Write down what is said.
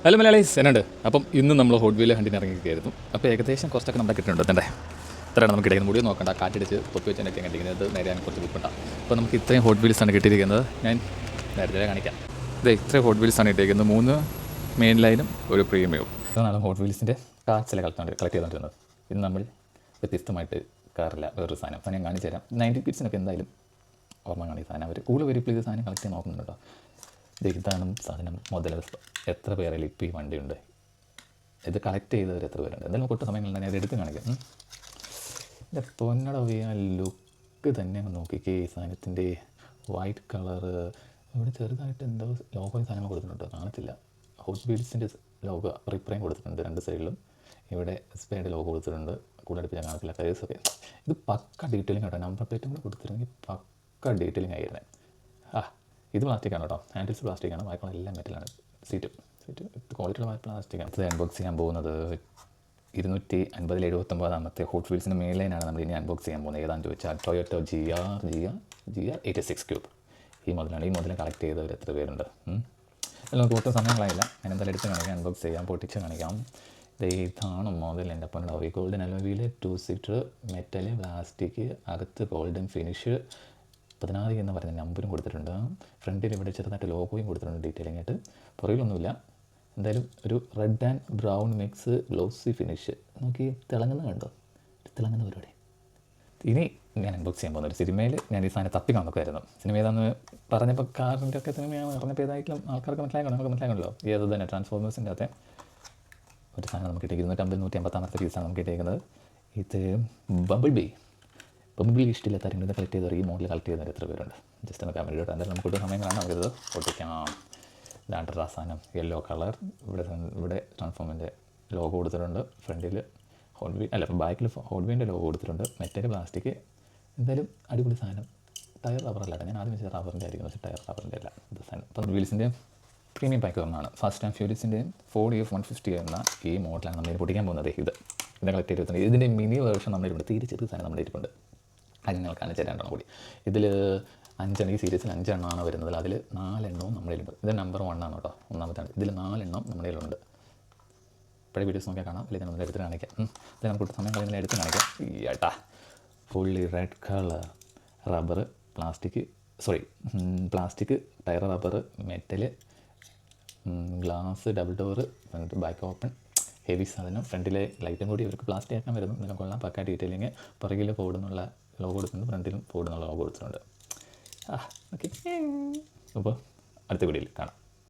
Hello Malayalees എന്നുണ്ട്. അപ്പം ഇന്ന് നമ്മൾ ഹോട്ട് വീൽ ഹണ്ടിന് ഇറങ്ങിയിരിക്കുകയായിരുന്നു. അപ്പോൾ ഏകദേശം കുറച്ചൊക്കെ നമ്മുടെ കിട്ടുന്നുണ്ട്. തന്നെ ഇത്രയാണ് നമുക്ക് കിട്ടിയത്. മുടി നോക്കണ്ട, കാറ്റടിച്ച് തൊപ്പി വെച്ചതിനൊക്കെ കണ്ടിരിക്കുന്നത് നേരെ കുറച്ച് ബുദ്ധിമുട്ടാണ്. അപ്പോൾ നമുക്ക് ഇത്രയും ഹോട്ട് വീൽസാണ് കിട്ടിയിരിക്കുന്നത്. ഞാൻ നേരത്തെ കാണിക്കാം. ഇത് ഇത്രയും ഹോട്ട് വീൽസാണ് കിട്ടിയിരിക്കുന്നത്. 3 മെയിൻ ലൈനും ഒരു പ്രീമിയവും. അതാണ് ഹോട്ട് വീൽസിൻ്റെ കാർസിലെ കളക്ട് ചെയ്തുകൊണ്ടിരുന്നത്. ഇന്ന് നമ്മൾ വ്യത്യസ്തമായിട്ട് കാറില്ല വേറൊരു സാധനം ഞാൻ കാണിച്ചു തരാം. 90 കിഡ്സിനൊക്കെ എന്തായാലും ഓർമ്മ കാണിച്ച സാധനം. അവർ കൂടുതൽ വരിപ്പോൾ ഇത് സാധനം കളക്ട് ചെയ്യാൻ നോക്കുന്നുണ്ട് കേട്ടോ. ഇതാണ് സാധനം. മുതൽ എത്ര പേരെ ഇപ്പോൾ ഈ വണ്ടിയുണ്ട്, ഇത് കളക്ട് ചെയ്തവർ എത്ര പേരുണ്ട്. എന്തായാലും കൊട്ട സമയങ്ങളിൽ ഞാൻ എടുത്ത് കാണിക്കാം. എൻ്റെ പൊന്നട ആ ലുക്ക് തന്നെ നോക്കിക്കേ. ഈ സാധനത്തിൻ്റെ വൈറ്റ് കളറ് ഇവിടെ ചെറുതായിട്ട് എന്തോ ലോഗോ സാധനങ്ങൾ കൊടുത്തിട്ടുണ്ട്, കാണത്തില്ല. ഹോട്ട് വീൽസിൻ്റെ ലോഗോ റിപ്രൈം കൊടുത്തിട്ടുണ്ട് 2 സൈഡിലും. ഇവിടെ എസ്പേയുടെ ലോഗോ കൊടുത്തിട്ടുണ്ട്. കൂടുതൽ അടുത്ത് ഞാൻ കാണത്തില്ല. ടയേഴ്സൊക്കെ ഇത് പക്ക ഡീറ്റെയിലിംഗ് കേട്ടോ. നമ്പർ പ്ലേറ്റും കൂടെ കൊടുത്തിരുന്നെങ്കിൽ പക്ക ഡീറ്റെയിലിംഗ് ആയിരുന്നേ. ഇത് പ്ലാസ്റ്റിക്കാണ് കേട്ടോ. ഹാൻഡിൽസ് പ്ലാസ്റ്റിക്കാണ്, ബാക്കിയുള്ള എല്ലാം മെറ്റലാണ്. സീറ്റ് ക്വാളിറ്റിയുള്ള പ്ലാസ്റ്റിക്കാണ്. ഇത് അൺബോക്സ് ചെയ്യാൻ പോകുന്നത് 250-79 ഹോട്ട് വീൽസിൻ്റെ മെയിൻ ലൈനാണ് നമ്മൾ ഇനി അൺബോക്സ് ചെയ്യാൻ പോകുന്നത്. ഏതാണെന്ന് ചോദിച്ചാൽ ടൊയോട്ടോ GR 86 ക്യൂബ്. ഈ മോഡലാണ്. ഈ മോഡൽ കളക്ട് ചെയ്തവർ എത്ര പേരുണ്ട്. നമുക്ക് ഒട്ടും സമയങ്ങളായില്ല. ഞാൻ എന്തായാലും എടുത്ത് കാണിക്കാം, അൺബോക്സ് ചെയ്യാം, പൊട്ടിച്ച് കാണിക്കാം. ഇതാണ് മോഡൽ. എൻ്റെ അപ്പം ഉണ്ടാവും. ഈ ഗോൾഡൻ അലോയിൽ 2 സീറ്റർ മെറ്റൽ പ്ലാസ്റ്റിക്, അകത്ത് ഗോൾഡൻ ഫിനിഷ്, 14 എന്ന് പറയുന്ന നമ്പറും കൊടുത്തിട്ടുണ്ട്. ഫ്രണ്ടിൽ ഇവിടെ ചെറുതായിട്ട് ലോഗോയും കൊടുത്തിട്ടുണ്ട് ഡീറ്റെയിലിംഗ് ആയിട്ട്. പുറകിലൊന്നുമില്ല. എന്തായാലും ഒരു red and brown mix glossy finish. നോക്കി തിളങ്ങുന്ന കണ്ടോ, തിളങ്ങുന്ന പരിപാടി. ഇനി ഞാൻ അൺബോക്സ് ചെയ്യാൻ പോകുന്ന ഒരു സിനിമയിൽ ഞാൻ ഈ സാധനം തപ്പി നോക്കുമായിരുന്നു. സിനിമ ഏതാണെന്ന് പറഞ്ഞപ്പോൾ കാറിൻ്റെ ഒക്കെ സിനിമയാണ് പറഞ്ഞപ്പോൾ ഏതായിട്ടും ആൾക്കാർക്ക് മനസ്സിലാക്കണമല്ലോ. ഏത് തന്നെ ട്രാൻസ്ഫോമേഴ്സിൻ്റെ അകത്തെ ഒരു സാധനം നമുക്ക് കിട്ടിയിരിക്കുന്നത് 250-156 പീസാണ് നമുക്ക് കിട്ടിയിരിക്കുന്നത്. ഇത് ബബിൾ ബി ഇഷ്ടമില്ലാത്ത ആരെങ്കിലും കളക്ട് ചെയ്തവർ ഈ മോഡൽ കളക്ട് ചെയ്തവർ എത്ര പേരുണ്ട് ജസ്റ്റ് ഒന്ന് കമൻറ്റ് ചെയ്തോട്ടെ. എന്തായാലും നമുക്ക് സമയങ്ങളാണ് നമുക്കിത് പൊട്ടിക്കാം. ഇതാണ് സാധനം. Yellow colour. ഇവിടെ ട്രാൻസ്ഫോമിൻ്റെ ലോഗോ കൊടുത്തിട്ടുണ്ട്. ഫ്രണ്ടിൽ ഹോട്ട് വീൽ ബാക്കിൽ ഹോട്ട് വീലിൻ്റെ ലോഗോ കൊടുത്തിട്ടുണ്ട്. Metal plastic. എന്തായാലും അടിപൊളി സാധനം. ടയർ റബ്ബറല്ല. ഞാൻ ആദ്യം വെച്ചാൽ റബ്ബറിൻ്റെ ആയിരിക്കും, പക്ഷേ ടയർ റബ്ബറിൻ്റെ അല്ല ഇത് സാധനം. അപ്പം വീൽസിൻ്റെ പ്രീമിയം പാക്ക് ഒന്നാണ്. ഫാസ്റ്റ് ആൻഡ് ഫ്യൂരിയസിൻ്റെ 4DF150 എന്ന ഈ മോഡലാണ് നമ്മൾ പൊട്ടിക്കാൻ പോകുന്നത്. ഇതിനെ കളക്ട് ചെയ്തിട്ടുണ്ട്. ഇതിൻ്റെ മിനി വേർഷൻ നമ്മളിട്ടുണ്ട്. തീരെ ചെറിയ സാധനം നമ്മുടെ ഇരിപ്പുണ്ട്. അത് നിങ്ങൾ കാണിച്ച 2 കൂടി. ഇതിൽ 5 ഈ സീരീസിൽ 5 എണ്ണമാണ് വരുന്നത്. അതിൽ 4 എണ്ണവും നമ്മുടെ കയ്യിലുണ്ട്. ഇത് നമ്പർ 1 ആണ് കേട്ടോ, 1ാമത്താണ്. ഇതിൽ 4 എണ്ണം നമ്മുടെ കയ്യിലുണ്ട്. പഴയ വീഡിയോസ് നോക്കിയാൽ കാണാം. അല്ലെങ്കിൽ നമ്മൾ എടുത്ത് കാണിക്കാം. ഇത് നമുക്ക് സമയം കളയുന്നതിൽ എടുത്ത് കാണിക്കാം. ഈ ഏട്ടാ fully red colour rubber plastic tyre rubber metal glass double door back open heavy സാധനം. ഫ്രണ്ടിലെ ലൈറ്റും കൂടി ഇവർക്ക് പ്ലാസ്റ്റിക് ആക്കാൻ വരുന്നു. ഇതിനെ കൊള്ളാം. പക്ക ഡീറ്റെയിലിങ്. പുറകിൽ ഫോർഡെന്നുള്ള ലോഗോ കൊടുത്തിട്ടുണ്ട്. ഫ്രണ്ടിലും ഫോർഡെന്നുള്ള ലോഗോ കൊടുത്തിട്ടുണ്ട്. ഓക്കെ, അപ്പോൾ അടുത്ത വീഡിയോയിൽ കാണാം.